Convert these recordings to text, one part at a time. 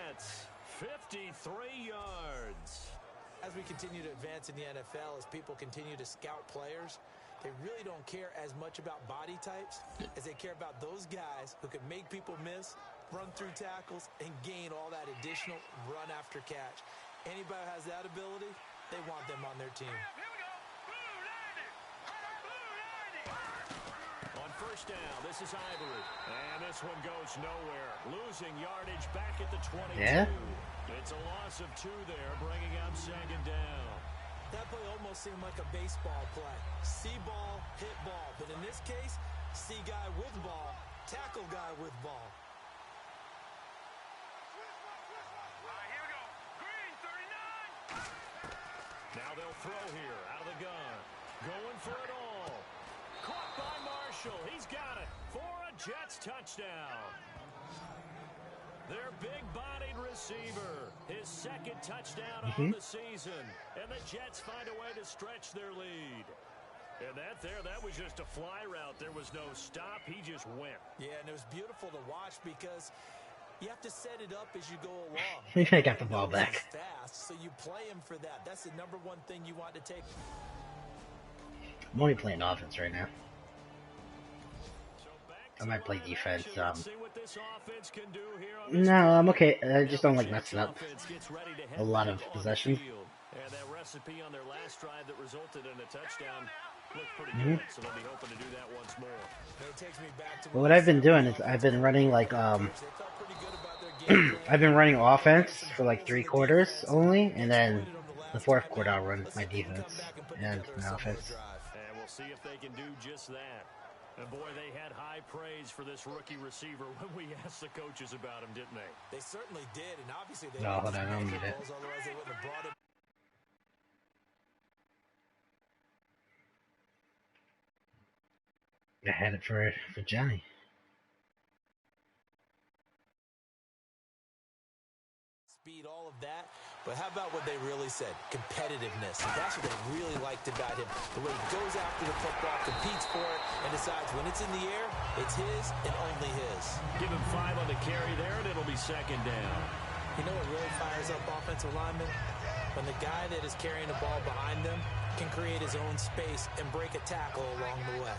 Jets. 53 yards. As we continue to advance in the NFL, as people continue to scout players, they really don't care as much about body types as they care about those guys who can make people miss, run through tackles, and gain all that additional run after catch. Anybody who has that ability, they want them on their team. On first down, this is Ivory. And this one goes nowhere. Losing yardage back at the 22. Yeah? It's a loss of 2 there, bringing up second down. That play almost seemed like a baseball play. See ball, hit ball. But in this case, see guy with ball, tackle guy with ball. Here we go. Green, 39. Now they'll throw here, out of the gun. Going for it all. Caught by Marshall. He's got it for a Jets touchdown. Their big-bodied receiver, his second touchdown on the season. And the Jets find a way to stretch their lead. And that was just a fly route. There was no stop. He just went. Yeah, and it was beautiful to watch because you have to set it up as you go along. I got the ball back. Fast, so you play him for that. That's the number one thing you want to take. I'm only playing offense right now. I might play defense. No, I'm okay. I just don't like messing up a lot of possessions. And that recipe on their last drive that resulted in a touchdown looked pretty good, so they'll be hoping to do that once more. Well, what I've been doing is I've been running like I've been running offense for like 3 quarters only, and then the 4th quarter I'll run my defense and my offense. And we'll see if they can do just that. And boy, they had high praise for this rookie receiver when we asked the coaches about him, didn't they? They certainly did, and obviously they hold on, I don't need it. Otherwise they wouldn't have brought him. I had it for Johnny. Speed, all of that. But how about what they really said? Competitiveness. That's what they really liked about him. The way he goes after the football, competes for it, and decides when it's in the air, it's his and only his. Give him 5 on the carry there, and it'll be second down. You know what really fires up offensive linemen? When the guy that is carrying the ball behind them can create his own space and break a tackle along the way.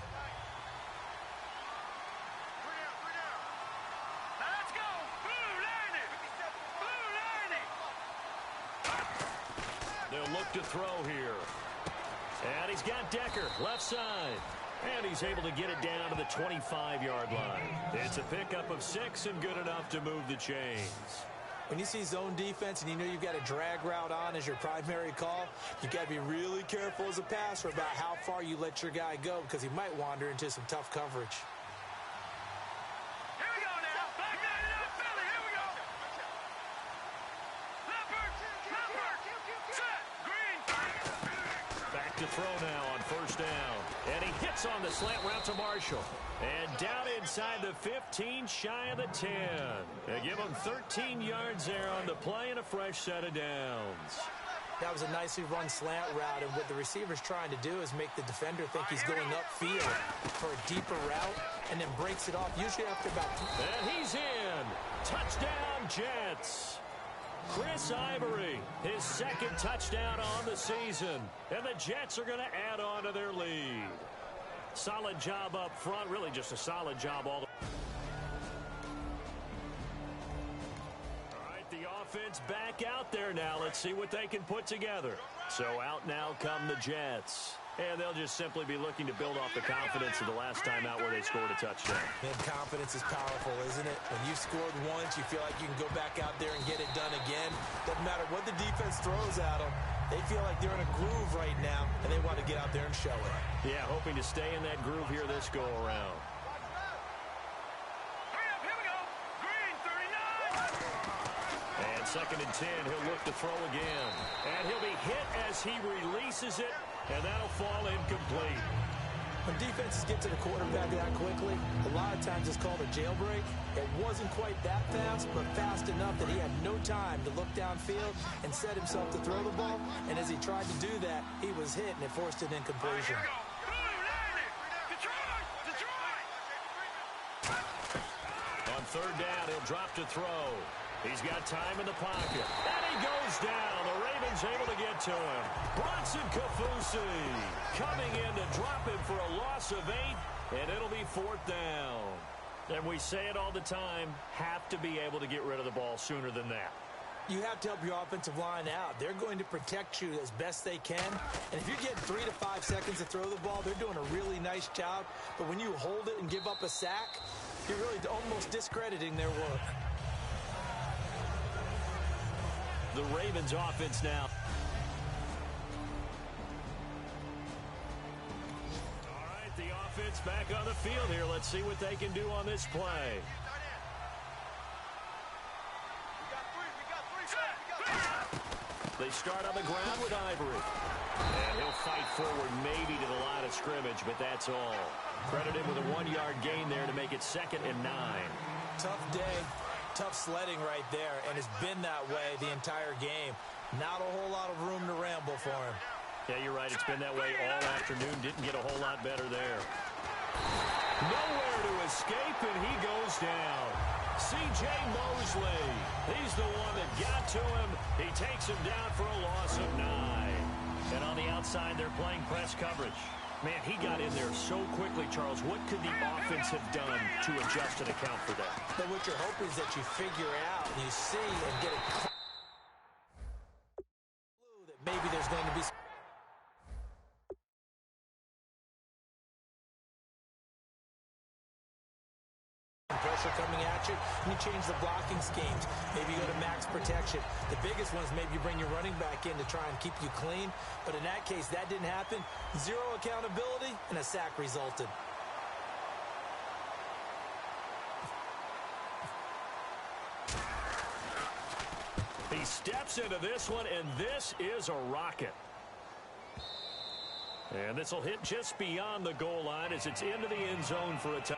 They'll look to throw here. And he's got Decker, left side. And he's able to get it down to the 25-yard line. It's a pickup of 6 and good enough to move the chains. When you see zone defense and you know you've got a drag route on as your primary call, you've got to be really careful as a passer about how far you let your guy go because he might wander into some tough coverage. To throw now on first down. And he hits on the slant route to Marshall. And down inside the 15, shy of the 10. They give him 13 yards there on the play and a fresh set of downs. That was a nicely run slant route, and what the receiver's trying to do is make the defender think he's going upfield for a deeper route and then breaks it off, usually after about... And he's in. Touchdown, Jets. Chris Ivory, his second touchdown on the season. And the Jets are going to add on to their lead. Solid job up front. Really just a solid job all the... All right, the offense back out there now. Let's see what they can put together. So out now come the Jets. And they'll just simply be looking to build off the confidence of the last time out where they scored a touchdown. Man, confidence is powerful, isn't it? When you've scored once, you feel like you can go back out there and get it done again. Doesn't matter what the defense throws at them. They feel like they're in a groove right now, and they want to get out there and show it. Yeah, hoping to stay in that groove here this go-around. And second and 10, he'll look to throw again. And he'll be hit as he releases it. And that'll fall incomplete. When defenses get to the quarterback that quickly, a lot of times it's called a jailbreak. It wasn't quite that fast, but fast enough that he had no time to look downfield and set himself to throw the ball. And as he tried to do that, he was hit, and it forced an incompletion. On third down, he'll drop to throw. He's got time in the pocket. And he goes down. The Ravens able to get to him. Bronson Kafusi coming in to drop him for a loss of 8, and it'll be 4th down. And we say it all the time, have to be able to get rid of the ball sooner than that. You have to help your offensive line out. They're going to protect you as best they can. And if you're getting 3 to 5 seconds to throw the ball, they're doing a really nice job. But when you hold it and give up a sack, you're really almost discrediting their work. The Ravens offense now. All right, the offense back on the field here. Let's see what they can do on this play. They start on the ground with Ivory. And he'll fight forward maybe to the line of scrimmage, but that's all. Credit him with a 1-yard gain there to make it 2nd and 9. Tough day. Tough sledding right there, and it's been that way the entire game. Not a whole lot of room to ramble for him. Yeah, you're right. It's been that way all afternoon. Didn't get a whole lot better there. Nowhere to escape, and he goes down. C.J. Mosley. He's the one that got to him. He takes him down for a loss of 9. And on the outside, they're playing press coverage. Man, he got in there so quickly, Charles. What could the offense have done to adjust and account for that? But what you're hoping is that you figure out and you see and get a clue that maybe there's going to be pressure coming at you, and you change the blocking schemes. Maybe you go to max protection. The biggest one is maybe you bring your running back in to try and keep you clean. But in that case, that didn't happen. 0 accountability, and a sack resulted. He steps into this one, and this is a rocket. And this will hit just beyond the goal line as it's into the end zone for a touchdown.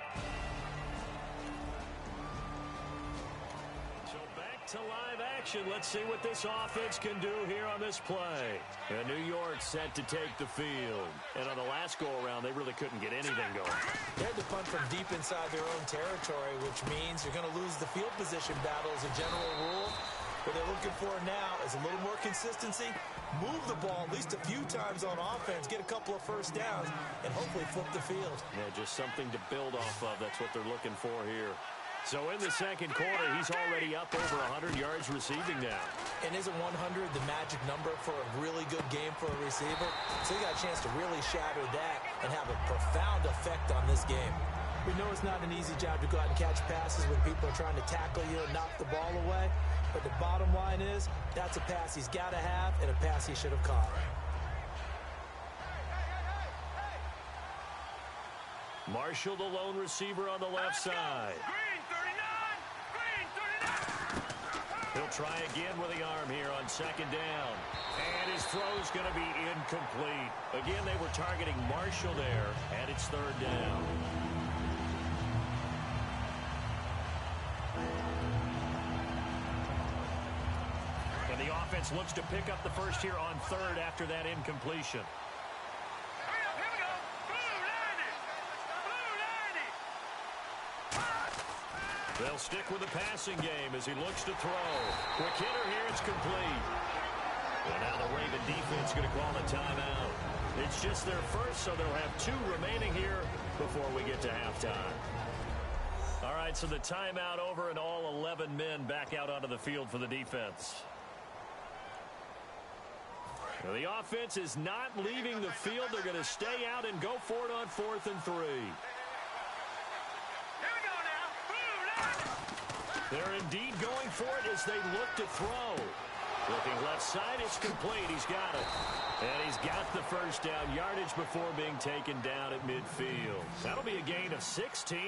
To live action. Let's see what this offense can do here on this play. And New York set to take the field. And on the last go-around, they really couldn't get anything going. They had to punt from deep inside their own territory, which means you're going to lose the field position battle as a general rule. What they're looking for now is a little more consistency, move the ball at least a few times on offense, get a couple of first downs, and hopefully flip the field. Yeah, just something to build off of. That's what they're looking for here. So in the second quarter, he's already up over 100 yards receiving now. And isn't 100 the magic number for a really good game for a receiver? So he got a chance to really shatter that and have a profound effect on this game. We know it's not an easy job to go out and catch passes when people are trying to tackle you and knock the ball away. But the bottom line is, that's a pass he's got to have and a pass he should have caught. Marshall, the lone receiver on the left side. He'll try again with the arm here on 2nd down. And his throw's going to be incomplete. Again, they were targeting Marshall there, and it's 3rd down. And the offense looks to pick up the first here on 3rd after that incompletion. They'll stick with the passing game as he looks to throw. Quick hitter here, it's complete. And now the Raven defense going to call a timeout. It's just their first, so they'll have 2 remaining here before we get to halftime. All right, so the timeout over and all 11 men back out onto the field for the defense. Now the offense is not leaving the field. They're going to stay out and go for it on 4th and 3. They're indeed going for it as they look to throw. Looking left side, it's complete. He's got it. And he's got the first down yardage before being taken down at midfield. That'll be a gain of 16.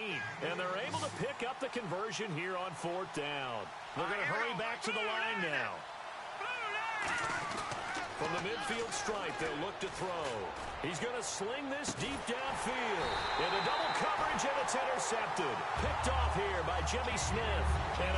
And they're able to pick up the conversion here on 4th down. They're going to hurry back to the line now. From the midfield stripe, they'll look to throw. He's going to sling this deep downfield. Into double coverage, and it's intercepted. Picked off here by Jimmy Smith. And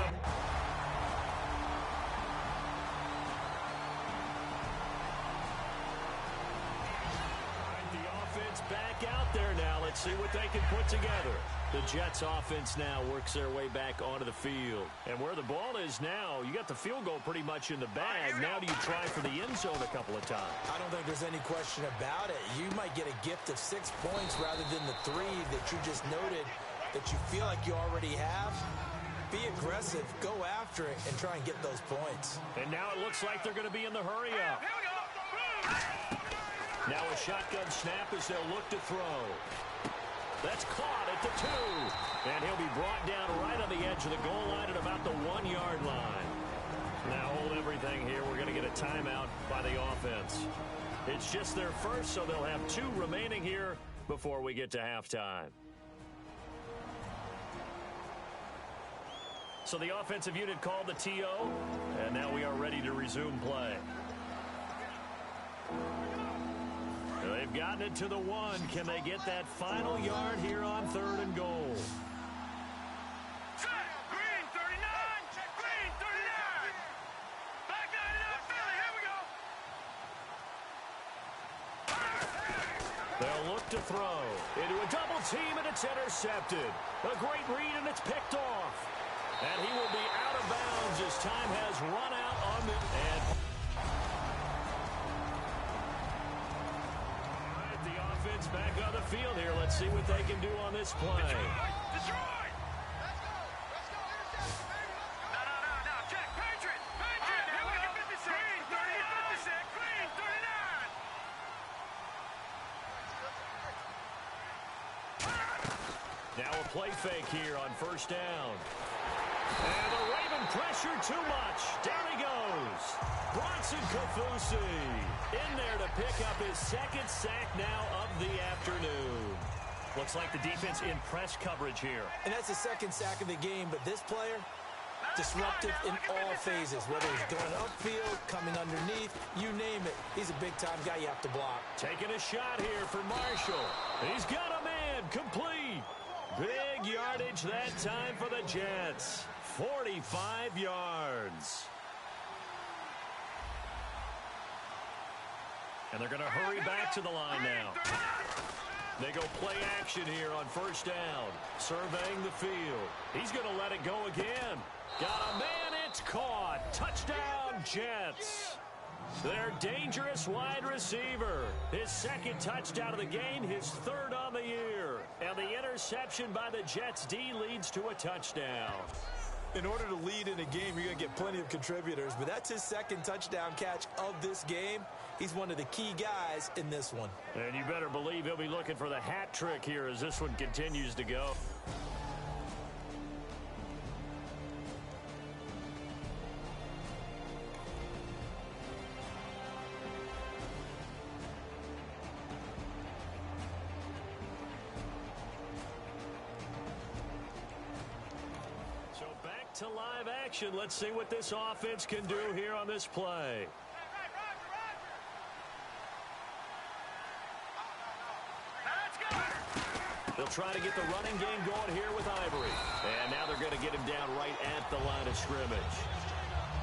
the offense back out there now. Let's see what they can put together. The Jets offense now works their way back onto the field. And where the ball is now, you got the field goal pretty much in the bag. Now do you try for the end zone a couple of times? I don't think there's any question about it. You might get a gift of 6 points rather than the 3 that you just noted that you feel like you already have. Be aggressive, go after it, and try and get those points. And now it looks like they're going to be in the hurry-up. Now a shotgun snap as they'll look to throw. That's caught at the 2. And he'll be brought down right on the edge of the goal line at about the 1-yard line. Now hold everything here. We're going to get a timeout by the offense. It's just their first, so they'll have 2 remaining here before we get to halftime. So the offensive unit called the TO, and now we are ready to resume play. They've gotten it to the 1. Can they get that final yard here on 3rd and goal? Green 39. Green 39. Back 99 Philly. Here we go. They'll look to throw into a double team, and it's intercepted. A great read, and it's picked off. And he will be out of bounds as time has run out on the end. The offense back on the field here. Let's see what they can do on this play. Detroit. Let's go. Interception, baby. No. Check. Patriot. Here we go. 56. Green 39. 56. Green 39. Now a play fake here on 1st down. And the Raven pressure too much. Down he goes. Bronson Kaufusi in there to pick up his 2nd sack now of the afternoon. Looks like the defense in press coverage here. And that's the 2nd sack of the game, but this player, disruptive in all phases, whether he's going upfield, coming underneath, you name it. He's a big-time guy you have to block. Taking a shot here for Marshall. He's got a man complete. Big yardage that time for the Jets. 45 yards. And they're going to hurry back to the line now. They go play action here on 1st down. Surveying the field. He's going to let it go again. Got a man, it's caught. Touchdown, Jets. Their dangerous wide receiver. His 2nd touchdown of the game, his 3rd on the year. And the interception by the Jets D leads to a touchdown. In order to lead in a game, you're going to get plenty of contributors, but that's his 2nd touchdown catch of this game. He's one of the key guys in this one. And you better believe he'll be looking for the hat trick here as this one continues to go. To live action. Let's see what this offense can do here on this play. They'll try to get the running game going here with Ivory. And now they're going to get him down right at the line of scrimmage.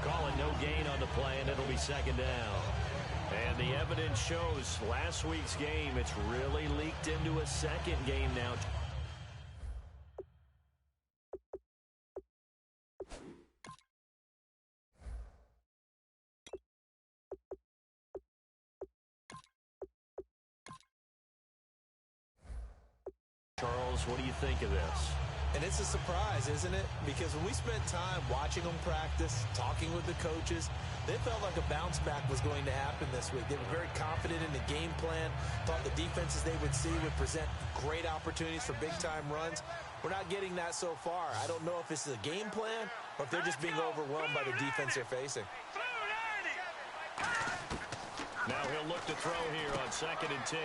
Calling no gain on the play, and it'll be 2nd down. And the evidence shows last week's game, it's really leaked into a 2nd game now. Charles, what do you think of this? And it's a surprise, isn't it? Because when we spent time watching them practice, talking with the coaches, they felt like a bounce back was going to happen this week. They were very confident in the game plan, thought the defenses they would see would present great opportunities for big-time runs. We're not getting that so far. I don't know if this is a game plan or if they're just being overwhelmed by the defense they're facing. Now he'll look to throw here on 2nd and 10.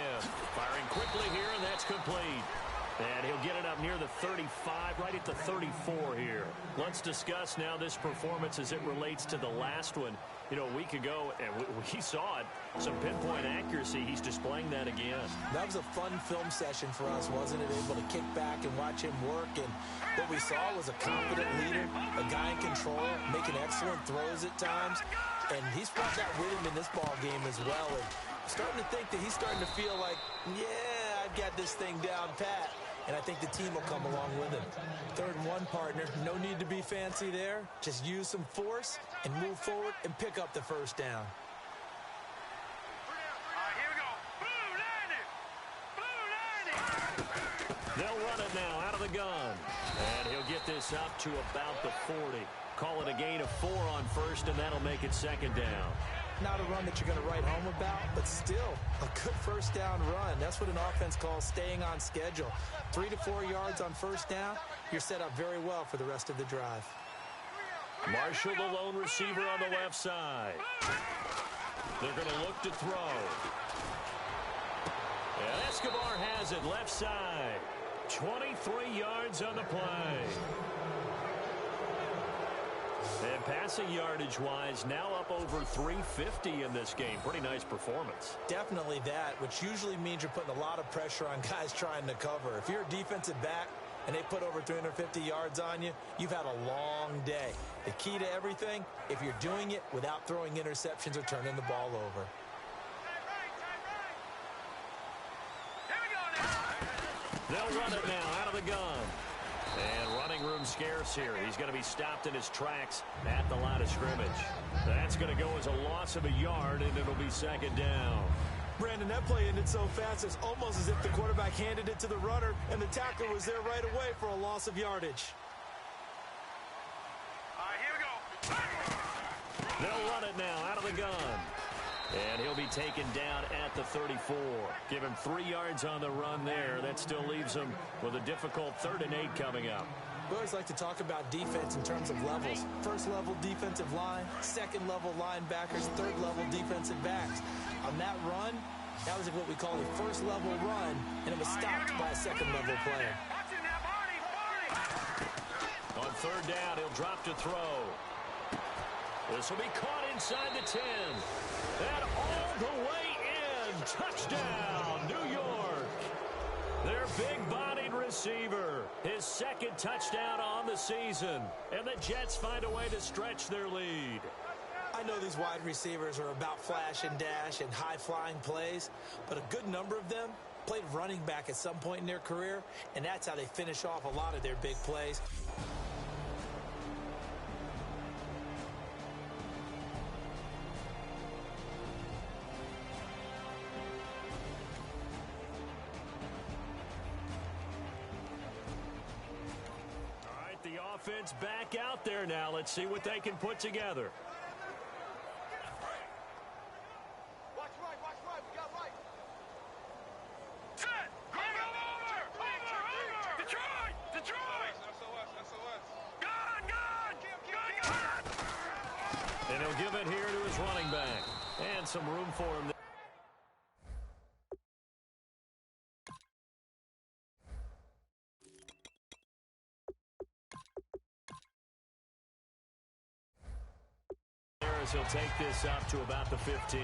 Firing quickly here, and that's complete. And he'll get it up near the 35, right at the 34 here. Let's discuss now this performance as it relates to the last one. You know, a week ago, and we saw it, some pinpoint accuracy. He's displaying that again. That was a fun film session for us, wasn't it? Able to kick back and watch him work. And what we saw was a confident leader, a guy in control, making excellent throws at times. And he's brought that with him in this ball game as well. And I'm starting to think that he's starting to feel like, yeah, I've got this thing down pat. and I think the team will come along with him. 3rd and 1, partner. No need to be fancy there. Just use some force and move forward and pick up the first down. Here we go. They'll run it now out of the gun. And he'll get this up to about the 40. Call it a gain of 4 on first, and that'll make it 2nd down. Not a run that you're going to write home about, but still a good first down run. That's what an offense calls staying on schedule. 3 to 4 yards on first down, you're set up very well for the rest of the drive. Marshall, the lone receiver on the left side. They're going to look to throw. And Escobar has it left side. 23 yards on the play. And passing yardage-wise, now up over 350 in this game. Pretty nice performance. Definitely that, which usually means you're putting a lot of pressure on guys trying to cover. If you're a defensive back and they put over 350 yards on you, you've had a long day. The key to everything, if you're doing it without throwing interceptions or turning the ball over. They'll run it now out of the gun. And running room scarce here. He's going to be stopped in his tracks at the line of scrimmage. That's going to go as a loss of a yard, and it'll be 2nd down. Brandon, that play ended so fast, it's almost as if the quarterback handed it to the runner, and the tackler was there right away for a loss of yardage. Here we go. They'll run it now out of the gun. And he'll be taken down at the 34. Give him 3 yards on the run there. That still leaves him with a difficult 3rd and 8 coming up. We always like to talk about defense in terms of levels. 1st level defensive line, 2nd level linebackers, 3rd level defensive backs. On that run, that was what we call a 1st level run, and it was stopped by a 2nd level player. On 3rd down, he'll drop to throw. This will be caught inside the 10. And all the way in. Touchdown, New York. Their big-bodied receiver. His 2nd touchdown on the season. And the Jets find a way to stretch their lead. I know these wide receivers are about flash and dash and high-flying plays, but a good number of them played running back at some point in their career, and that's how they finish off a lot of their big plays. Offense back out there now. Let's see what they can put together. Watch right. We got right. Set. Go over. Detroit. SOS. Gun. And he'll give it here to his running back. And some room for him. He'll take this up to about the 15.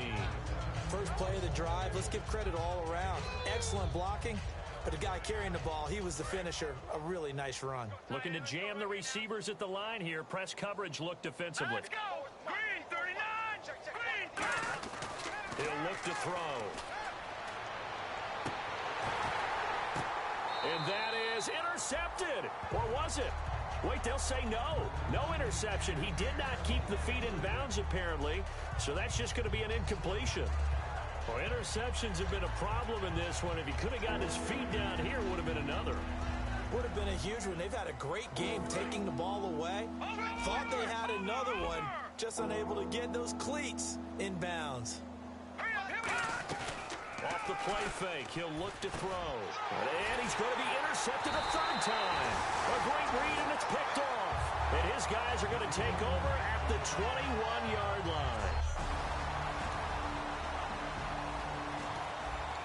First play of the drive, let's give credit all around. Excellent blocking, but the guy carrying the ball, he was the finisher. A really nice run. Looking to jam the receivers at the line here. Press coverage look defensively. Let's go. Green 39. Green. He'll look to throw. And that is intercepted. Or was it? Wait, they'll say no. No interception. He did not keep the feet in bounds, apparently. So that's just going to be an incompletion. Well, interceptions have been a problem in this one. If he could have gotten his feet down here, would have been another. Would have been a huge one. They've had a great game taking the ball away. Thought they had another one. Just unable to get those cleats in bounds. Off the play fake, he'll look to throw. And he's going to be intercepted a 3rd time. A great read, and it's picked off. And his guys are going to take over at the 21-yard line.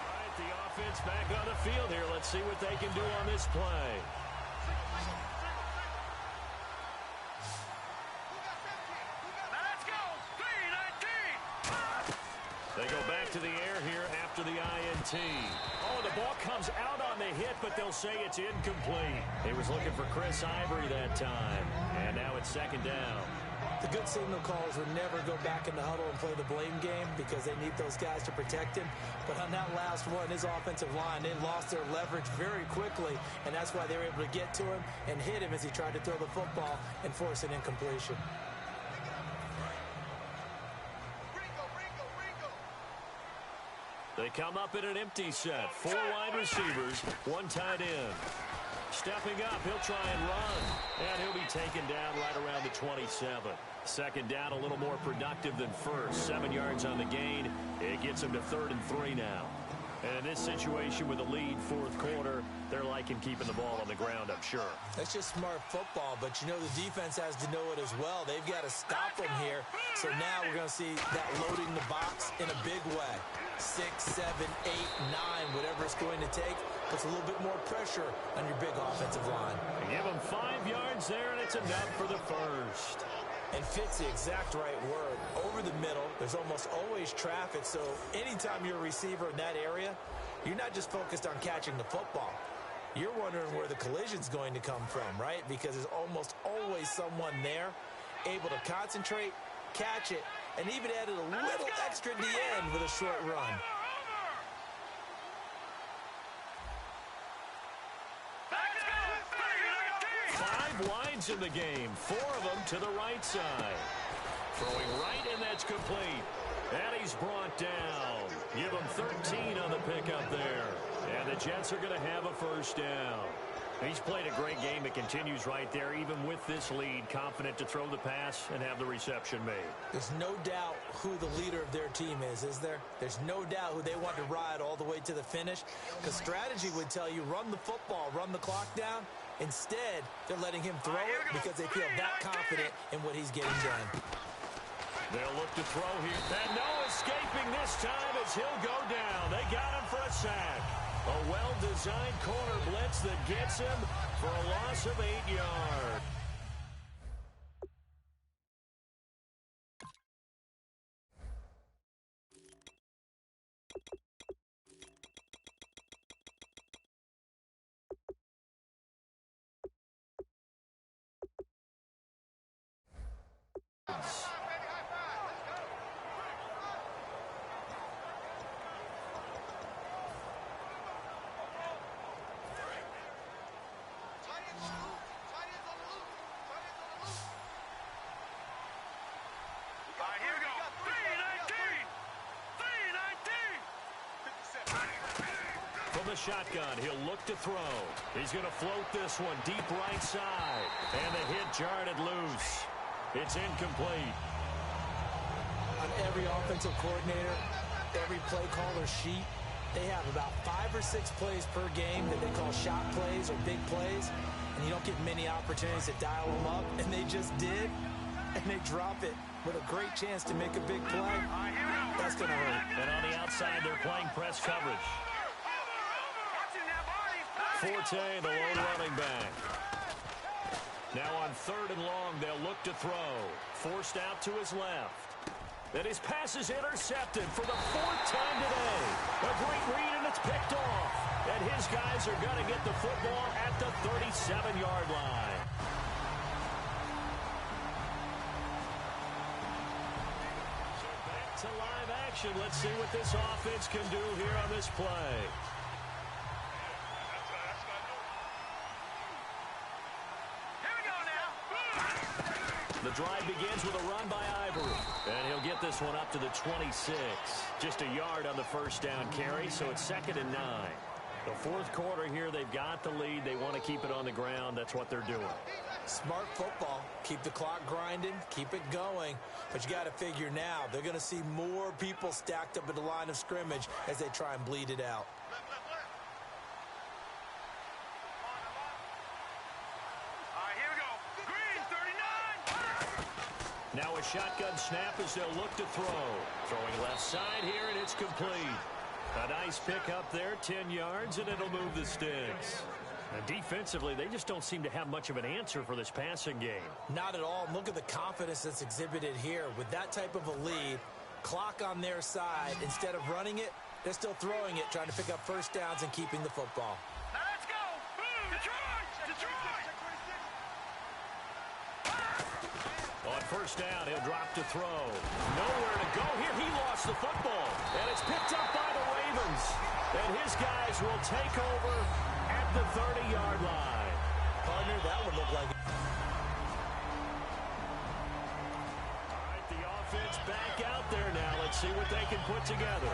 All right, the offense back on the field here. Let's see what they can do on this play. Let's go. 3-19. They go back to the air here after the INT. Oh, the ball comes out on the hit, but they'll say it's incomplete. He was looking for Chris Ivory that time. And now it's 2nd down. The good signal callers would never go back in the huddle and play the blame game because they need those guys to protect him. But on that last one, his offensive line, they lost their leverage very quickly, and that's why they were able to get to him and hit him as he tried to throw the football and force an incompletion. They come up in an empty set. 4 wide receivers, 1 tight end. Stepping up, he'll try and run. And he'll be taken down right around the 27. Second down, a little more productive than first. 7 yards on the gain. It gets him to 3rd and 3 now. And in this situation with a lead, 4th quarter, they're liking keeping the ball on the ground, I'm sure. That's just smart football, but you know the defense has to know it as well. They've got to stop them here. So now we're going to see that loading the box in a big way. 6, 7, 8, 9, whatever it's going to take, puts a little bit more pressure on your big offensive line. Give him 5 yards there, and it's enough for the first. And fit's the exact right word. Over the middle, there's almost always traffic, so anytime you're a receiver in that area, you're not just focused on catching the football. You're wondering where the collision's going to come from, right? Because there's almost always someone there able to concentrate, catch it, and even added a little extra at the end with a short run. 5 wides in the game, 4 of them to the right side. Throwing right, and that's complete. And he's brought down. Give him 13 on the pickup there. And the Jets are going to have a first down. He's played a great game. It continues right there, even with this lead, confident to throw the pass and have the reception made. There's no doubt who the leader of their team is there? There's no doubt who they want to ride all the way to the finish. Because strategy would tell you, run the football, run the clock down. Instead, they're letting him throw it because they feel that confident in what he's getting done. They'll look to throw here. And no escaping this time as he'll go down. They got him for a sack. A well-designed corner blitz that gets him for a loss of 8 yards. From the shotgun, he'll look to throw. He's going to float this one deep right side. And the hit jarred it loose. It's incomplete. On every offensive coordinator, every play caller sheet, they have about 5 or 6 plays per game that they call shot plays or big plays. And you don't get many opportunities to dial them up. And they just did. And they drop it with a great chance to make a big play. That's going to hurt. And on the outside, they're playing press coverage. Forte, the lone running back. Now on 3rd and long, they'll look to throw. Forced out to his left. And his pass is intercepted for the 4th time today. A great read, and it's picked off. And his guys are going to get the football at the 37-yard line. So back to live action. Let's see what this offense can do here on this play. The drive begins with a run by Ivory. And he'll get this one up to the 26. Just a yard on the first down carry, so it's 2nd and 9. The 4th quarter here, they've got the lead. They want to keep it on the ground. That's what they're doing. Smart football. Keep the clock grinding. Keep it going. But you got to figure now, they're going to see more people stacked up at the line of scrimmage as they try and bleed it out. Now a shotgun snap as they'll look to throw. Throwing left side here, and it's complete. A nice pick up there, 10 yards, and it'll move the sticks. And defensively, they just don't seem to have much of an answer for this passing game. Not at all. Look at the confidence that's exhibited here. With that type of a lead, clock on their side, instead of running it, they're still throwing it, trying to pick up first downs and keeping the football. Now let's go! Detroit! Detroit! On first down. He'll drop to throw. Nowhere to go here. He lost the football. And it's picked up by the Ravens. And his guys will take over at the 30-yard line. Partner, that would look like... All right, the offense back out there now. Let's see what they can put together.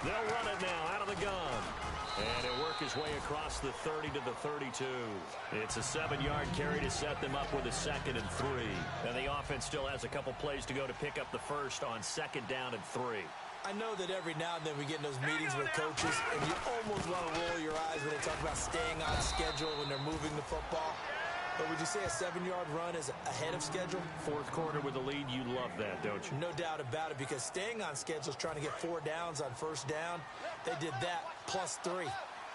They'll run it now out of the gun. And he'll work his way across the 30 to the 32. It's a 7-yard carry to set them up with a 2nd and 3. And the offense still has a couple plays to go to pick up the first on 2nd down and 3. I know that every now and then we get in those meetings with coaches, and you almost want to roll your eyes when they talk about staying on schedule when they're moving the football. But would you say a 7-yard run is ahead of schedule? Fourth quarter with the lead, you love that, don't you? No doubt about it, because staying on schedule is trying to get 4 downs on first down. They did that plus 3.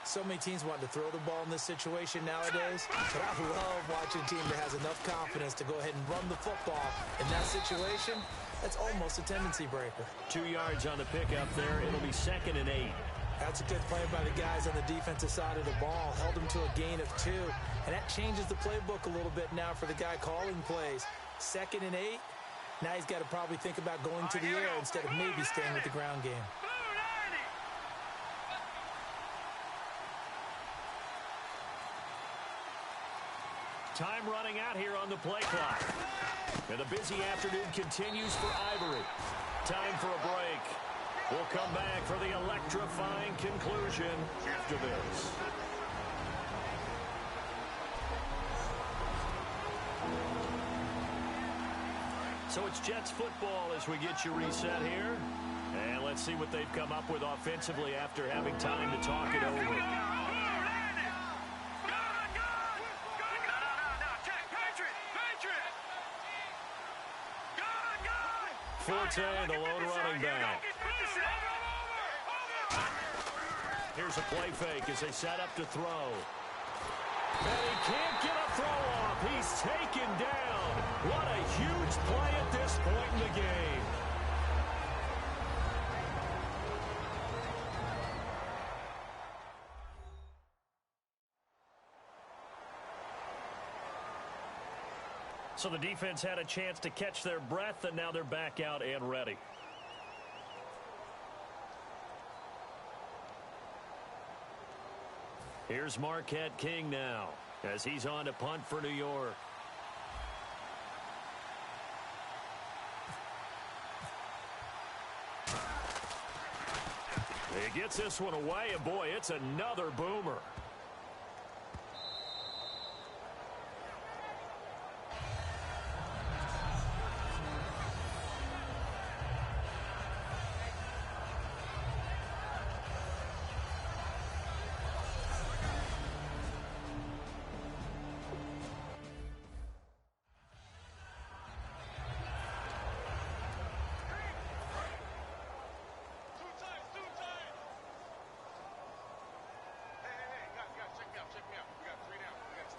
So many teams want to throw the ball in this situation nowadays. But I love watching a team that has enough confidence to go ahead and run the football. In that situation, that's almost a tendency breaker. 2 yards on the pickup there. It'll be 2nd and 8. That's a good play by the guys on the defensive side of the ball. Held them to a gain of 2. And that changes the playbook a little bit now for the guy calling plays. 2nd and 8. Now he's got to probably think about going to the air instead of maybe staying with the ground game. Time running out here on the play clock. And the busy afternoon continues for Ivory. Time for a break. We'll come back for the electrifying conclusion after this. So it's Jets football as we get you reset here. And let's see what they've come up with offensively after having time to talk it over. Forte, the lone running back. Here's a play fake as they set up to throw. And he can't get a throw off. He's taken down. What a huge play at this point in the game. So the defense had a chance to catch their breath, and now they're back out and ready. Here's Marquette King now as he's on to punt for New York. He gets this one away, and boy, it's another boomer.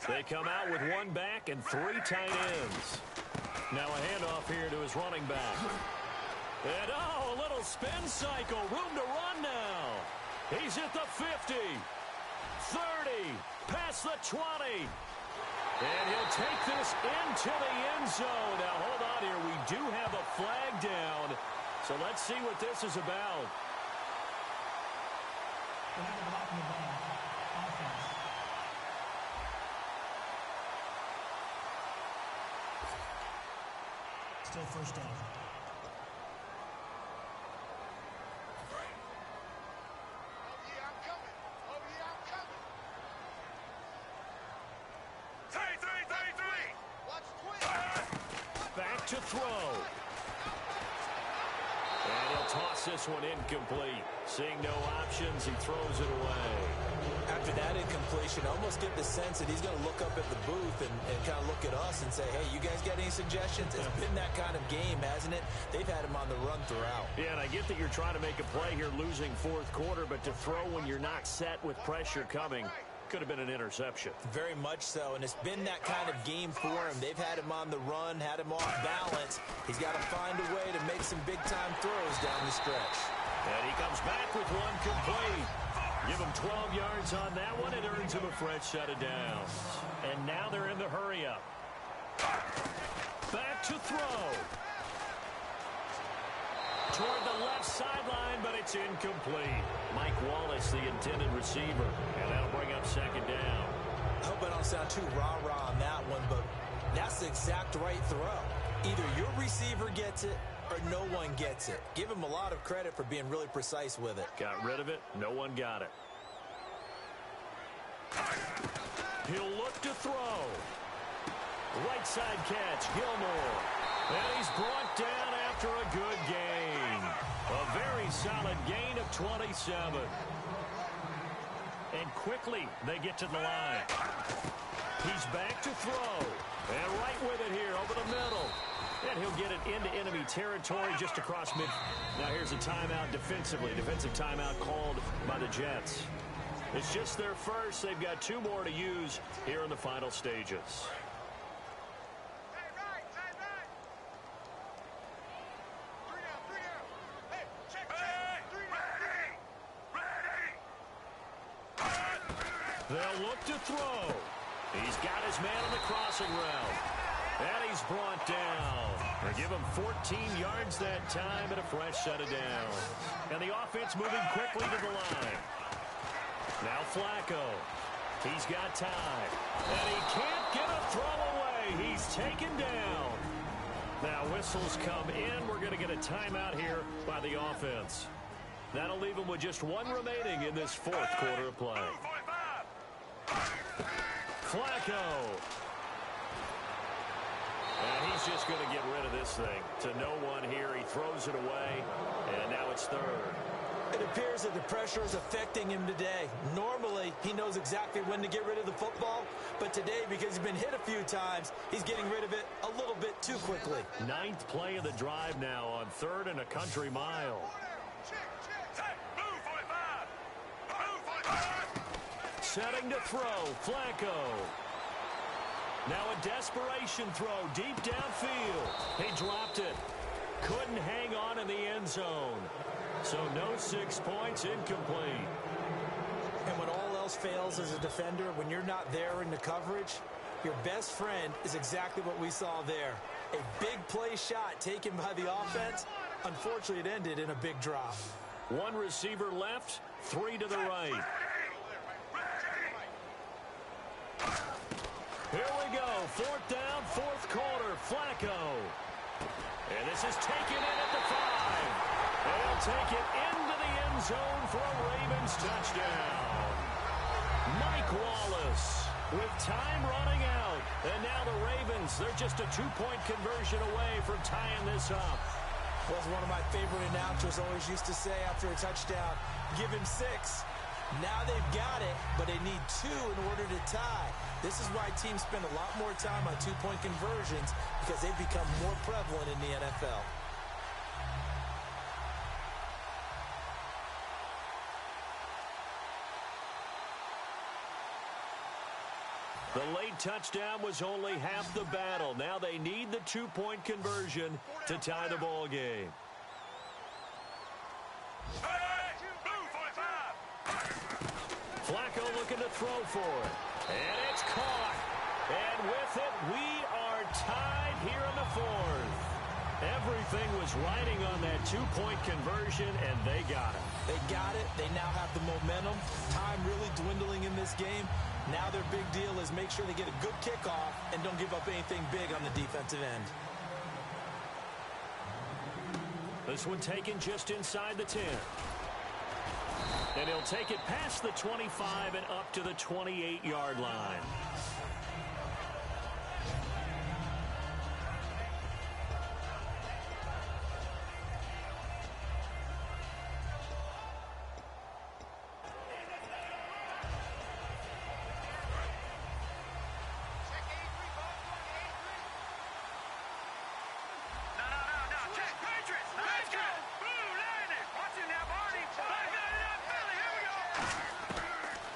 They come out with 1 back and 3 tight ends. Now a handoff here to his running back. And oh, a little spin cycle. Room to run now. He's at the 50, 30, past the 20. And he'll take this into the end zone. Now hold on here. We do have a flag down. So let's see what this is about. Still first down. Back to throw. And he'll toss this one incomplete. Seeing no options, he throws it away. After that incompletion, I almost get the sense that he's going to look up at the booth and kind of look at us and say, hey, you guys got any suggestions? It's been that kind of game, hasn't it? They've had him on the run throughout. Yeah, and I get that you're trying to make a play here losing fourth quarter, but to throw when you're not set with pressure coming could have been an interception. Very much so, and it's been that kind of game for him. They've had him on the run, had him off balance. He's got to find a way to make some big-time throws down the stretch. And he comes back with one complete. Give him 12 yards on that one. It earns him a fresh set of downs. And now they're in the hurry-up. Back to throw. Toward the left sideline, but it's incomplete. Mike Wallace, the intended receiver. And that'll bring up second down. I hope I don't sound too rah-rah on that one, but that's the exact right throw. Either your receiver gets it or no one gets it. Give him a lot of credit for being really precise with it. Got rid of it. No one got it. He'll look to throw. Right side catch, Gilmore. And he's brought down after a good gain. A very solid gain of 27. And quickly they get to the line. He's back to throw. And right with it here over the middle. And he'll get it into enemy territory just across mid. Now here's a timeout defensively. Defensive timeout called by the Jets. It's just their first. They've got 2 more to use here in the final stages. They'll look to throw. He's got his man on the crossing route. And he's brought down. They give him 14 yards that time and a fresh set of downs. And the offense moving quickly to the line. Now Flacco. He's got time. And he can't get a throw away. He's taken down. Now whistles come in. We're going to get a timeout here by the offense. That'll leave him with just 1 remaining in this 4th quarter of play. Flacco. And he's just going to get rid of this thing. To no one here. He throws it away. And now it's 3rd. It appears that the pressure is affecting him today. Normally, he knows exactly when to get rid of the football. But today, because he's been hit a few times, he's getting rid of it a little bit too quickly. 9th play of the drive now on 3rd and a country mile. Setting to throw, Flacco. Now a desperation throw deep downfield. He dropped it. Couldn't hang on in the end zone. So no 6 points, incomplete. And when all else fails as a defender, when you're not there in the coverage, your best friend is exactly what we saw there. A big play shot taken by the offense. Unfortunately, it ended in a big drop. 1 receiver left, 3 to the right. Here we go. 4th down, 4th quarter. Flacco. And this is taken in at the 5. They'll take it into the end zone for a Ravens touchdown. Mike Wallace with time running out. And now the Ravens, they're just a 2-point conversion away from tying this up. Was one of my favorite announcers always used to say after a touchdown, give him 6. Now they've got it, but they need 2 in order to tie. This is why teams spend a lot more time on 2-point conversions because they've become more prevalent in the NFL. The late touchdown was only half the battle. Now they need the 2-point conversion to tie the ball game. Flacco looking to throw for it. And it's caught. And with it, we are tied here in the 4th. Everything was riding on that 2-point conversion, and they got it. They got it. They now have the momentum. Time really dwindling in this game. Now their big deal is make sure they get a good kickoff and don't give up anything big on the defensive end. This one taken just inside the 10. And he'll take it past the 25 and up to the 28-yard line.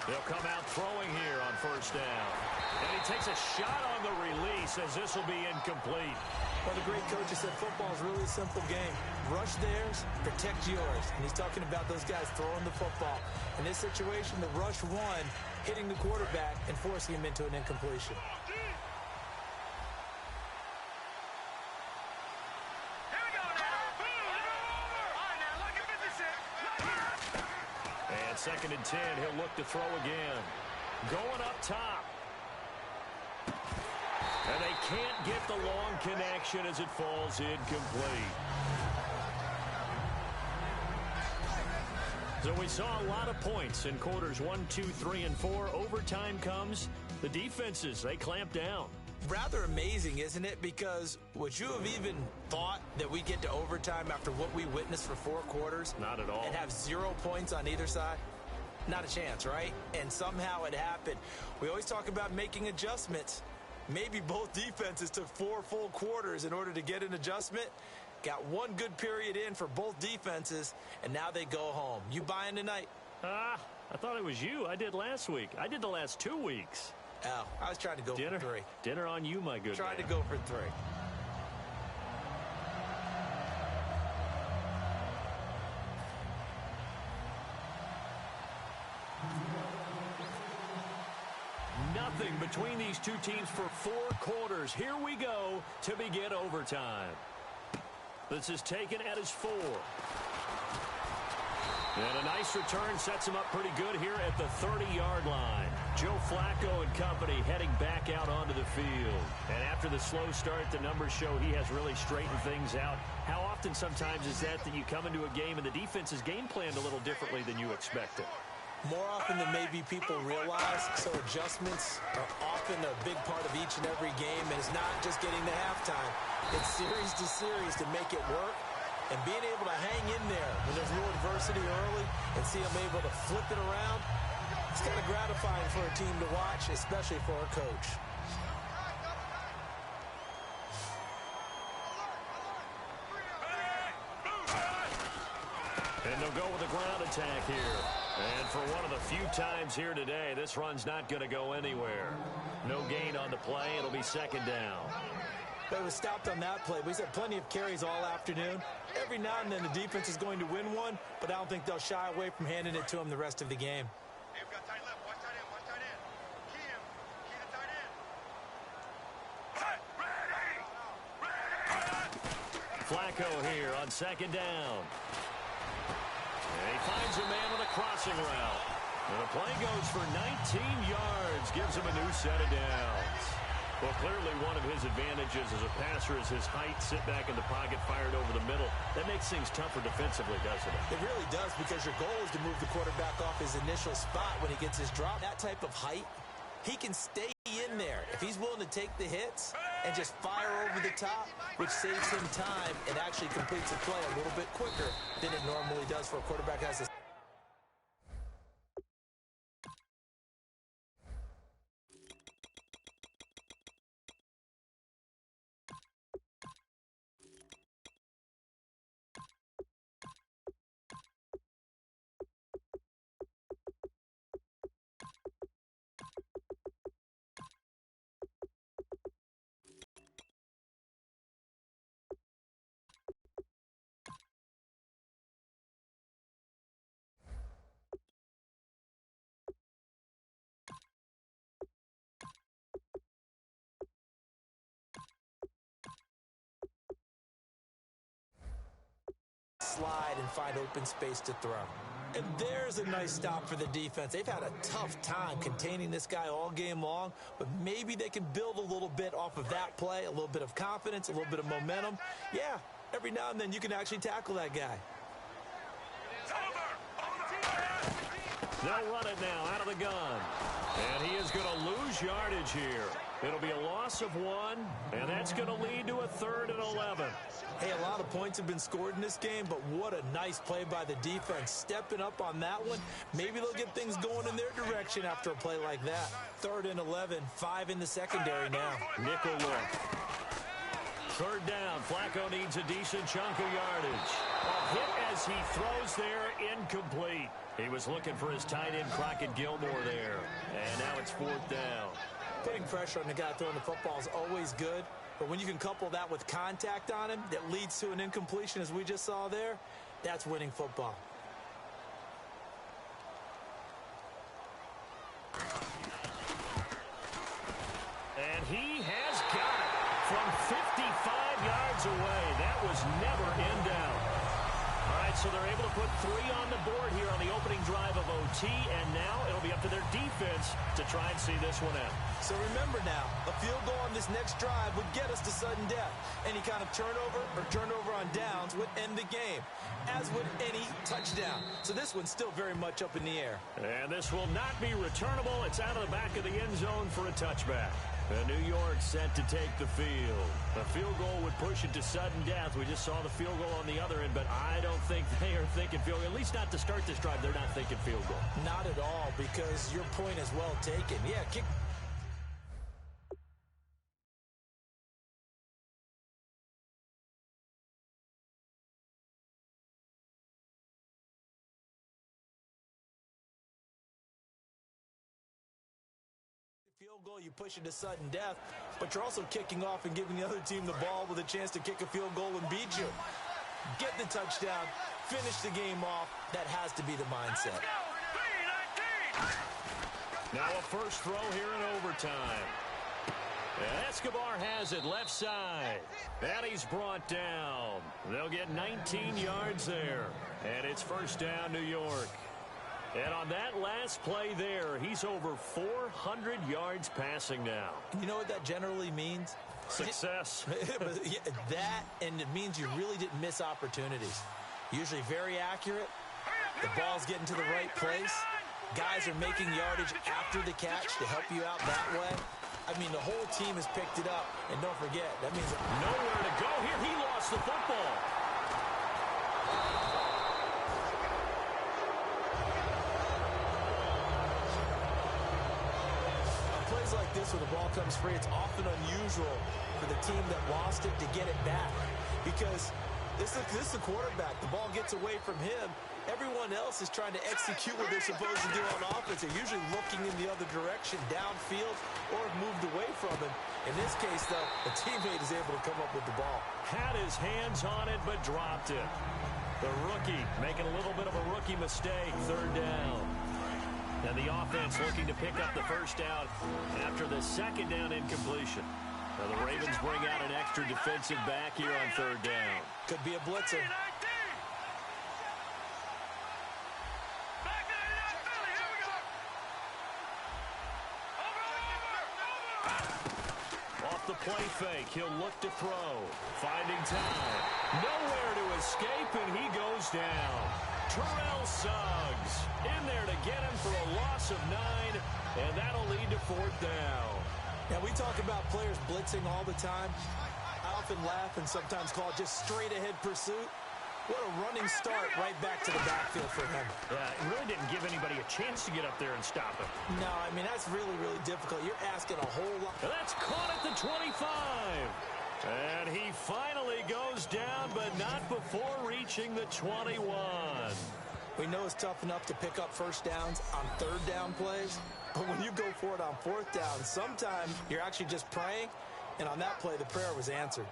They'll come out throwing here on first down. And he takes a shot on the release as this will be incomplete. Well, the great coach has said football is really a simple game. Rush theirs, protect yours. And he's talking about those guys throwing the football. In this situation, the rush one, hitting the quarterback and forcing him into an incompletion. And 2nd and 10, he'll look to throw again. Going up top. And they can't get the long connection as it falls incomplete. So we saw a lot of points in quarters 1, 2, 3, and 4. Overtime comes. The defenses, they clamp down. Rather amazing, isn't it? Because would you have even thought that we'd get to overtime after what we witnessed for 4 quarters? Not at all. And have 0 points on either side? Not a chance, right? And somehow it happened. We always talk about making adjustments. Maybe both defenses took 4 full quarters in order to get an adjustment. Got 1 good period in for both defenses, and now they go home. You buying tonight? I thought it was you. I did last week. I did the last 2 weeks. Oh, I was trying to go for 3. Dinner on you, my good Trying man. to go for 3. Nothing between these two teams for 4 quarters. Here we go to begin overtime. This is taken at his 4. And a nice return sets him up pretty good here at the 30-yard line. Joe Flacco and company heading back out onto the field. And after the slow start, the numbers show he has really straightened things out. How often sometimes is that you come into a game and the defense is game planned a little differently than you expected? More often than maybe people realize, so adjustments are often a big part of each and every game, and it's not just getting to halftime. It's series to series to make it work, and being able to hang in there when there's no adversity early and see them able to flip it around, it's kind of gratifying for a team to watch, especially for a coach. And they'll go with a ground attack here. And for one of the few times here today, this run's not going to go anywhere. No gain on the play. It'll be 2nd down. But it was stopped on that play. We've had plenty of carries all afternoon. Every now and then the defense is going to win one, but I don't think they'll shy away from handing it to him the rest of the game. Hey, we got tight left. Watch tight end. Watch tight end. Key him. Key the tight end. Hey, ready! Flacco here on 2nd down. And he finds a man on a crossing route. And the play goes for 19 yards. Gives him a new set of downs. Well, clearly one of his advantages as a passer is his height. Sit back in the pocket, fired over the middle. That makes things tougher defensively, doesn't it? It really does, because your goal is to move the quarterback off his initial spot when he gets his drop. That type of height, he can stay in there if he's willing to take the hits and just fire over the top, which saves him time and actually completes the play a little bit quicker than it normally does for a quarterback that has a slide and find open space to throw. And there's a nice stop for the defense. They've had a tough time containing this guy all game long, but maybe they can build a little bit off of that play, a little bit of confidence, a little bit of momentum. Yeah, every now and then you can actually tackle that guy. They'll run it now out of the gun. And he is going to lose yardage here. It'll be a loss of 1, and that's going to lead to a 3rd and 11. Hey, a lot of points have been scored in this game, but what a nice play by the defense. Stepping up on that one, maybe they'll get things going in their direction after a play like that. 3rd and 11, 5 in the secondary now. Nickel look. Third down. Flacco needs a decent chunk of yardage. A hit as he throws there, incomplete. He was looking for his tight end, Crockett Gilmore, there. And now it's fourth down. Putting pressure on the guy throwing the football is always good, but when you can couple that with contact on him that leads to an incompletion, as we just saw there, that's winning football. And he has got it from 55 yards away. That was never in doubt. All right, so they're able to put 3 on the board here on the opening drive of OT, and now it'll be up to their defense to try and see this one out. So remember now, a field goal on this next drive would get us to sudden death. Any kind of turnover or turnover on downs would end the game, as would any touchdown. So this one's still very much up in the air. And this will not be returnable. It's out of the back of the end zone for a touchback. And New York set to take the field. A field goal would push it to sudden death. We just saw the field goal on the other end, but I don't think they are thinking field goal. At least not to start this drive. They're not thinking field goal. Not at all, because your point is well taken. Yeah, kick. Field goal, you push it to sudden death, but you're also kicking off and giving the other team the ball with a chance to kick a field goal and beat you. Get the touchdown, finish the game off. That has to be the mindset. Now a first throw here in overtime. And Escobar has it left side. And he's brought down. They'll get 19 yards there. And it's first down, New York. And on that last play there, he's over 400 yards passing now. You know what that generally means? Success. That, and it means you really didn't miss opportunities. Usually very accurate. The ball's getting to the right place. Guys are making yardage after the catch to help you out that way. I mean, the whole team has picked it up. And don't forget, that means nowhere to go here. He lost the football. Like this where the ball comes free, it's often unusual for the team that lost it to get it back, because this is the quarterback. The ball gets away from him. Everyone else is trying to execute what they're supposed to do on offense. They're usually looking in the other direction, downfield, or moved away from him. In this case, though, a teammate is able to come up with the ball. Had his hands on it, but dropped it. The rookie making a little bit of a rookie mistake. Third down. And the offense looking to pick up the first down after the second down incompletion. Now the Ravens bring out an extra defensive back here on third down. Could be a blitzer. Off the play fake, he'll look to throw. Finding time. Nowhere to escape, and he goes down. Terrell Suggs in there to get him for a loss of 9, and that'll lead to fourth down. Now, we talk about players blitzing all the time. I often laugh and sometimes call it just straight-ahead pursuit. What a running start right back to the backfield for him. Yeah, it really didn't give anybody a chance to get up there and stop him. No, I mean, that's really, really difficult. You're asking a whole lot. And that's caught at the 25. And he finally goes down, but not before reaching the 21. We know it's tough enough to pick up first downs on third down plays, but when you go for it on fourth down, sometimes you're actually just praying, and on that play, the prayer was answered.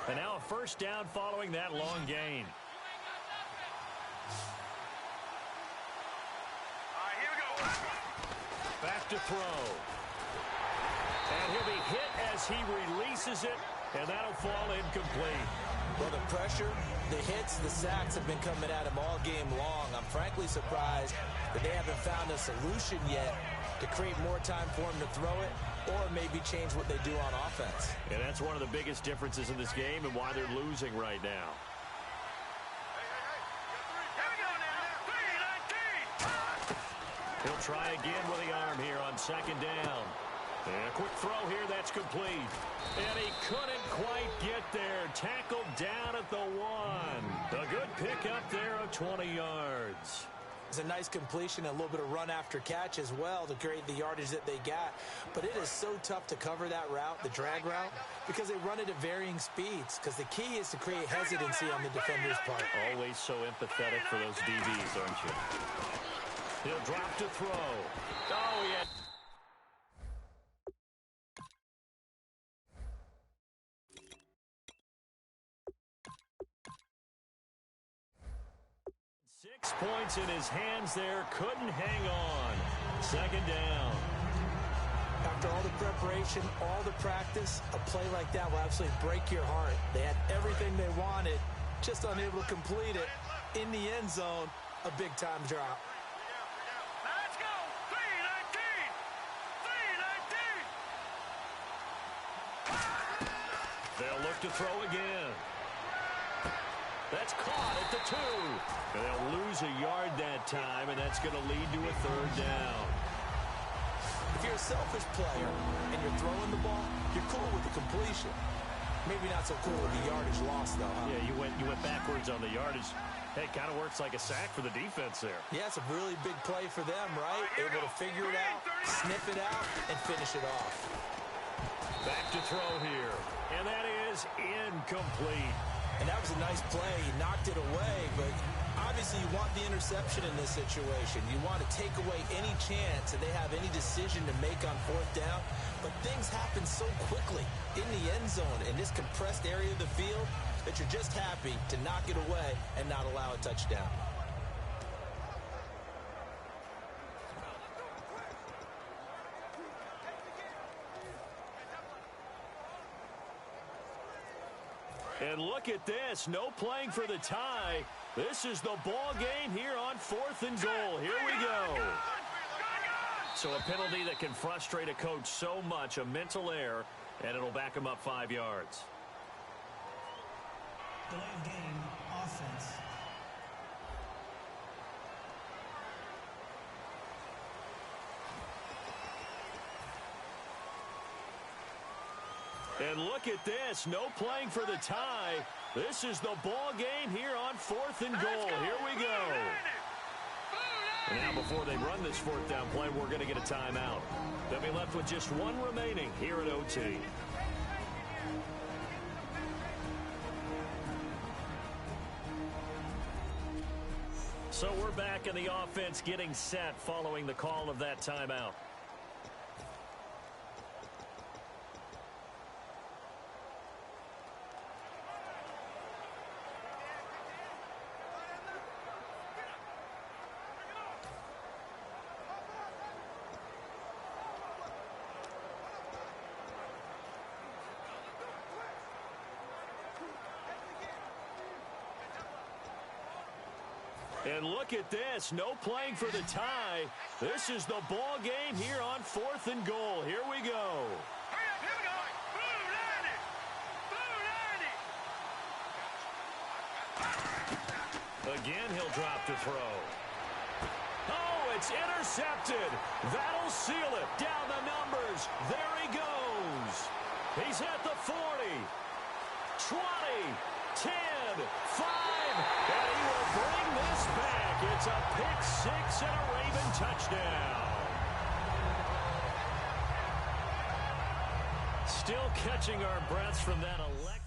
And now a first down following that long gain. Back to throw. And he'll be hit as he releases it, and that'll fall incomplete. Well, the pressure, the hits, the sacks have been coming at him all game long. I'm frankly surprised that they haven't found a solution yet to create more time for him to throw it or maybe change what they do on offense. And that's one of the biggest differences in this game and why they're losing right now. He'll try again with the arm here on second down. And a quick throw here, that's complete. And he couldn't quite get there. Tackled down at the 1. A good pickup there of 20 yards. It's a nice completion and a little bit of run after catch as well to create the yardage that they got. But it is so tough to cover that route, the drag route, because they run it at varying speeds. Because the key is to create hesitancy on the defender's part. Always so empathetic for those DBs, aren't you? He'll drop to throw. Oh, yeah. Six points in his hands there. Couldn't hang on. Second down. After all the preparation, all the practice, a play like that will absolutely break your heart. They had everything they wanted, just unable to complete it. In the end zone, a big-time drop. Let's go. 319. 319. They'll look to throw again. That's caught at the 2. And they'll lose a yard that time, and that's going to lead to a third down. If you're a selfish player and you're throwing the ball, you're cool with the completion. Maybe not so cool with the yardage loss, though, huh? Yeah, you went backwards on the yardage. Hey, kind of works like a sack for the defense there. Yeah, it's a really big play for them, right? Able to figure it out, sniff it out, and finish it off. Back to throw here. And that is incomplete. And that was a nice play. He knocked it away, but obviously you want the interception in this situation. You want to take away any chance that they have any decision to make on fourth down. But things happen so quickly in the end zone in this compressed area of the field that you're just happy to knock it away and not allow a touchdown. And look at this. No playing for the tie. This is the ball game here on 4th and goal. Here we go. So a penalty that can frustrate a coach so much, a mental error, and it'll back him up 5 yards. Delay of game, offense. And look at this. No playing for the tie. This is the ball game here on 4th and goal. Here we go. And now before they run this 4th down play, we're going to get a timeout. They'll be left with just one remaining here at OT. So we're back in the offense getting set following the call of that timeout. And look at this. No playing for the tie. This is the ball game here on 4th and goal. Here we go. Again, he'll drop to throw. Oh, it's intercepted. That'll seal it. Down the numbers. There he goes. He's at the 40, 20, 10, 5, and he will bring this back. It's a pick six and a Raven touchdown. Still catching our breaths from that electric.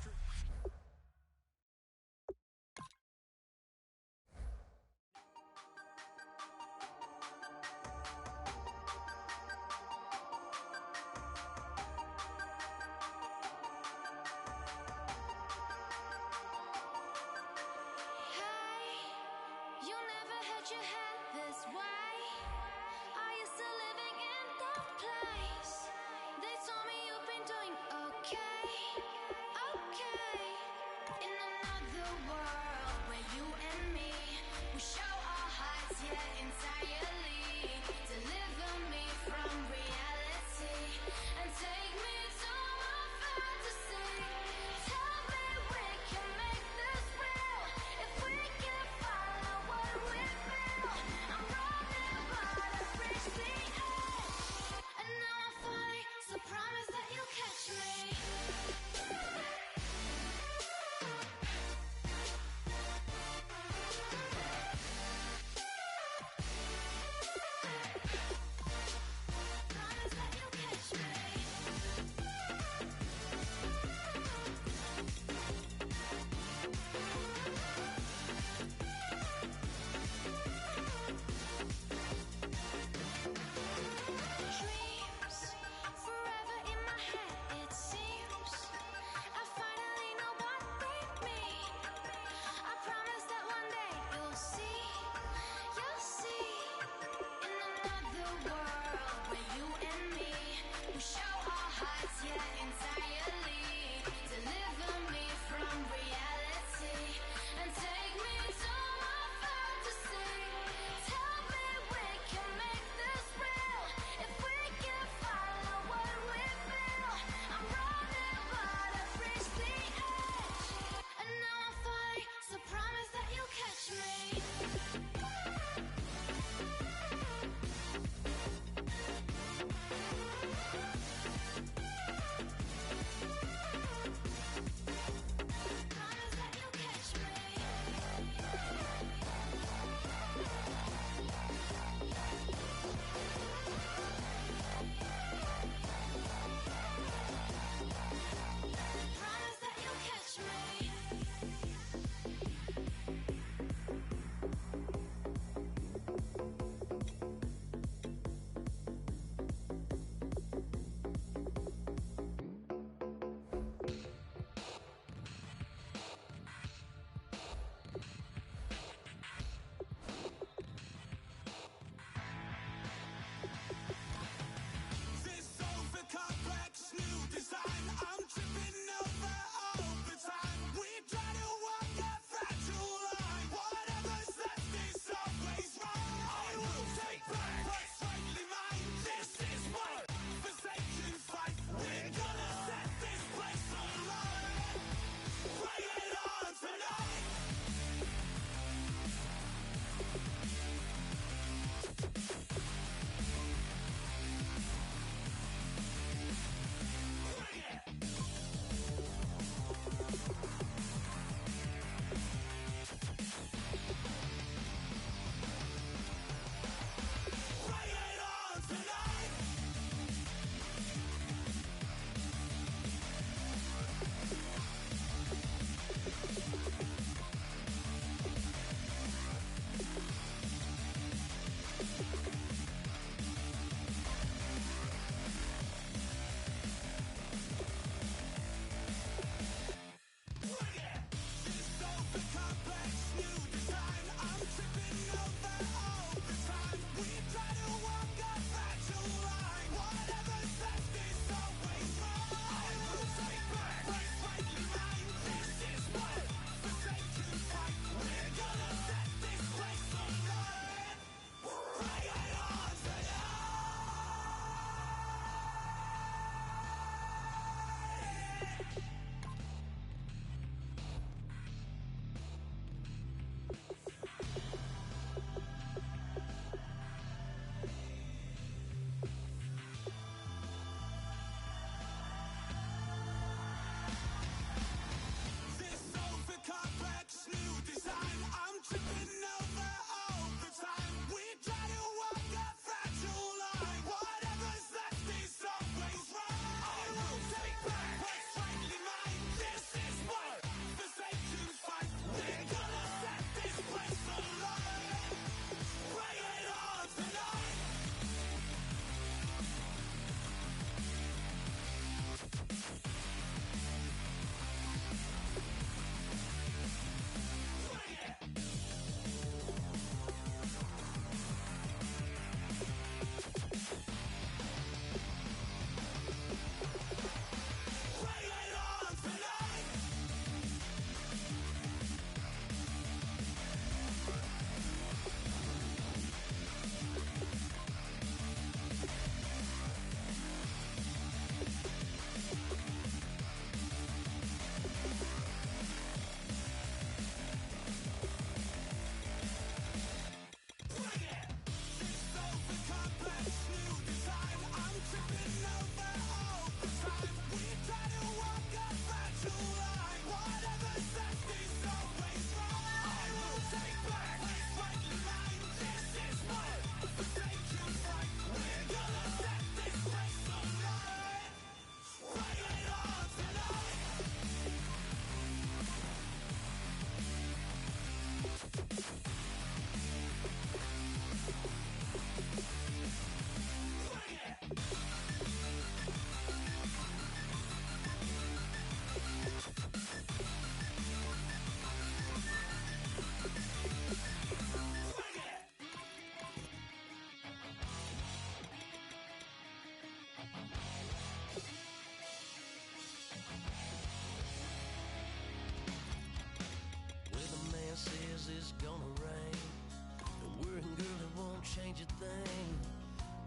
change a thing.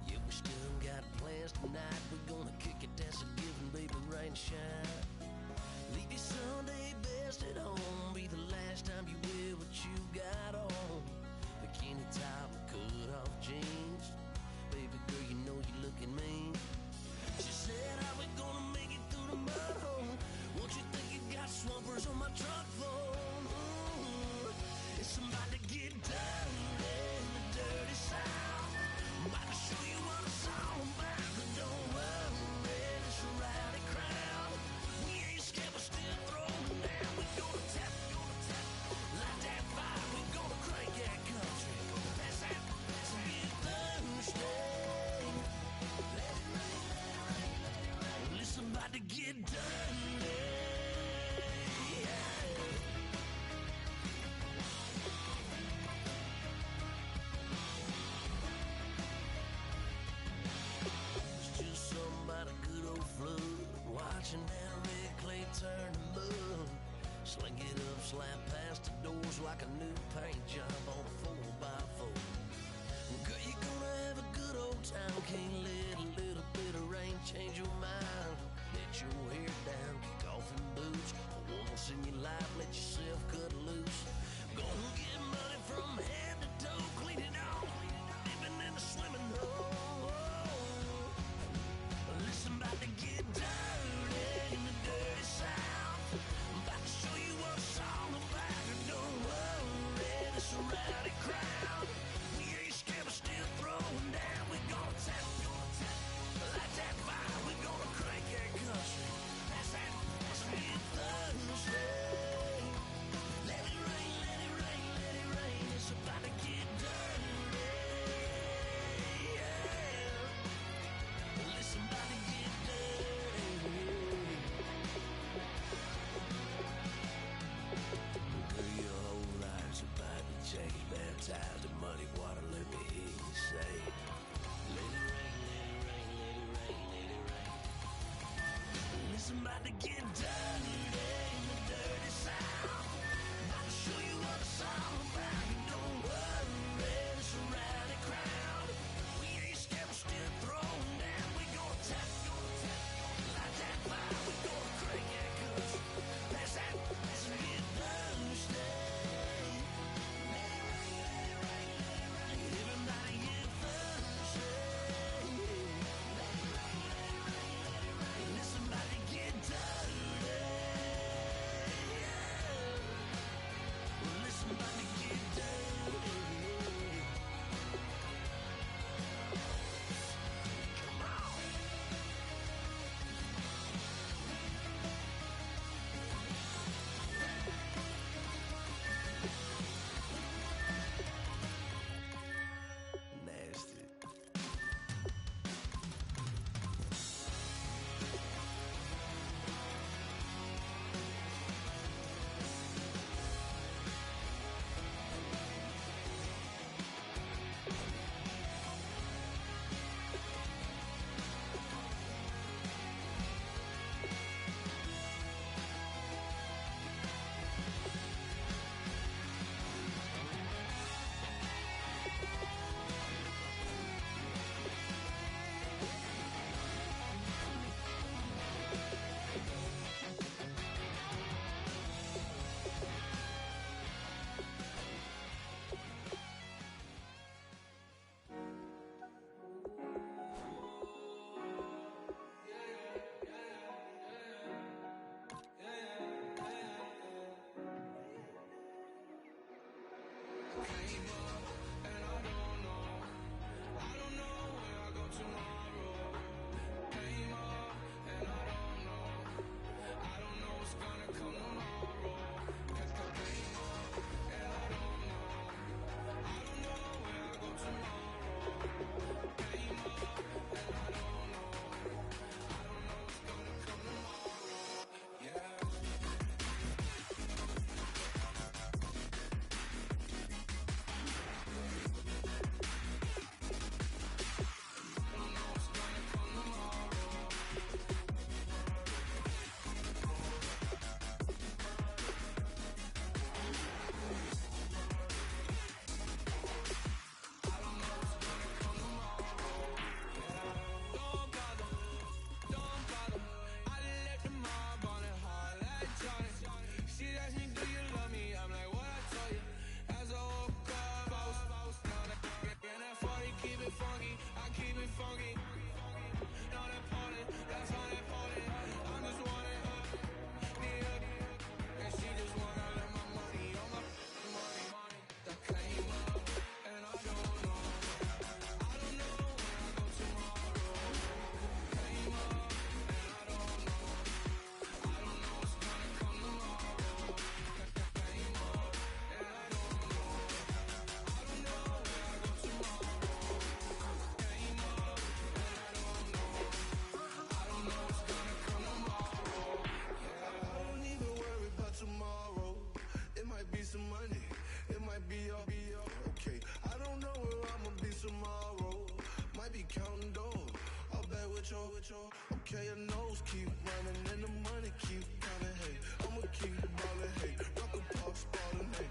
Yeah, we still got plans tonight. We're gonna kick it, that's a given, baby, rain and shine. Leave your Sunday best at home. Be the last time you wear what you got on. Bikini top and cut off jeans. Baby girl, you know you're looking mean. She said, how we gonna make it through the mud hole? Won't you think you got swampers on my truck phone? It's about to get dirty in the dirty South. I'm about to show you what it's all about. But don't worry, it's a rowdy crowd. We ain't scared, we're still throwing down. We gonna tap, light that fire. We gonna crank that country. Pass out, so get Thursday. Well, it's about to get dirty. It's just something about a good old flood. Watching that red clay turn to mud. Sling it up, slap past the doors like a new paint job on a 4x4. Girl, you're gonna have a good old time. Can't let a little bit of rain change your mind. Let your hair down, kick off in boots. Once in your life, let yourself cut loose. Gonna get money from head to toe, clean it off, living in a swimming hole. Listen, about to get dirty in the dirty South. I'm about to show you what it's all about. Don't worry, it's around. Okay, your nose keep running and the money keep coming. Hey, I'ma keep ballin'. Hey, rock a pop ballin'. Hey,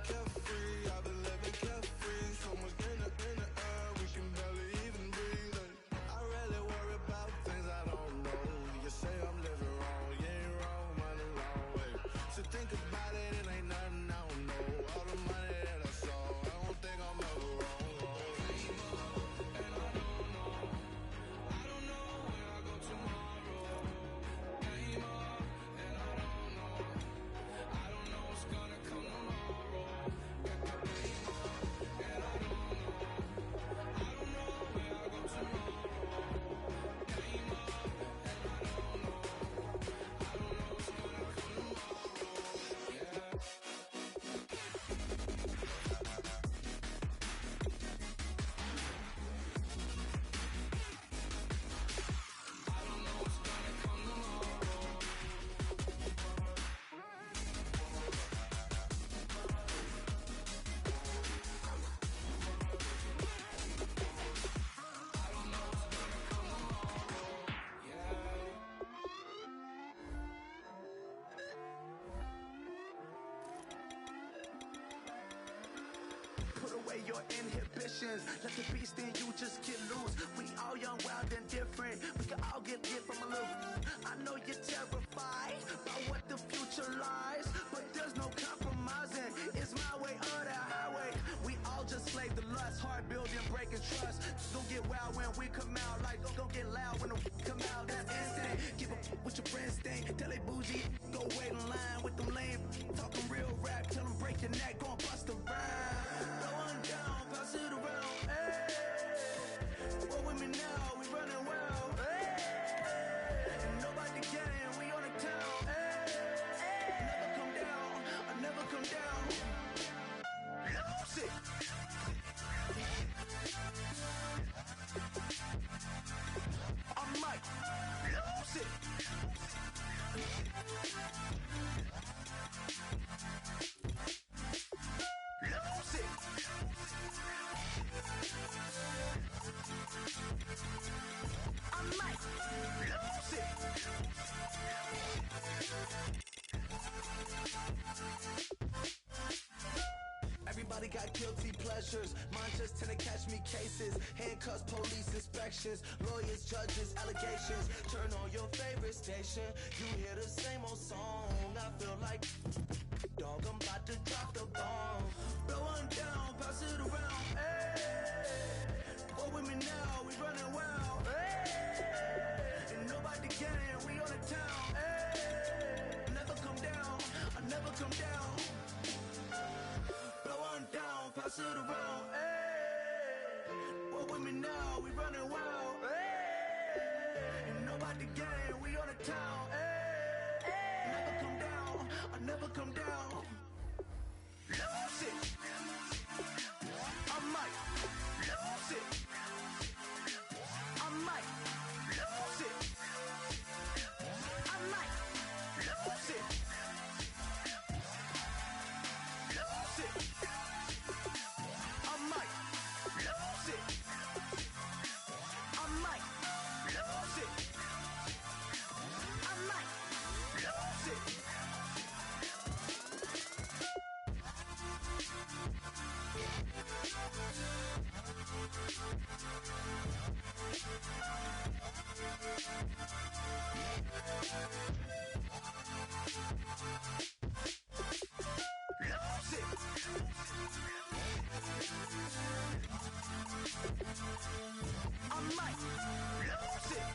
carefree, I've been living carefree. So much in the air, we can barely even breathe. Hey, I really worry about things I don't know. You say I'm living wrong, you ain't wrong, money long way. So think about it, it ain't nothing I don't know. All the money that I saw, I don't think I'm ever wrong. Put away your inhibitions, let the beast in you just get loose. We all young, wild, and different. We can all get lit from a little. I know you're terrified by what the future lies, but there's no compromising. It's my way or the highway. We all just slave the lust, hard building, breaking trust. Don't get wild when we come out, like don't get loud when the come out. That's instant. Give up with your friends thing. Tell they bougie, go wait in line with them lame. Talking real rap, tell them break your neck, go and bust a rhyme. Down, pass it around, hey. What with me now, we running wild, hey. And nobody getting, we on the town, hey. Never come down, I never come down. Lose it. I might lose it. Lose it. I might lose it. Everybody got guilty pleasures. Mine just tend to catch me cases. Handcuffs, police inspections, lawyers, judges, allegations. Turn on your favorite station. You hear the same old song. I feel like dog, I'm about to drop the bomb. Blow one down, pass it around. Hey, go with me now, we running wild. Hey, and nobody getting, we on the town. Hey, never come down, I never come down. Blow one down, pass it around. Hey, go with me now, we running wild. Hey, and nobody getting, we on the town. Hey, never come down, I never come down. Lose it. I might lose it. I might lose it. I might lose it. Lose it. I might lose it. I might lose it. I might lose it. Lose it. I might lose it.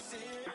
sin.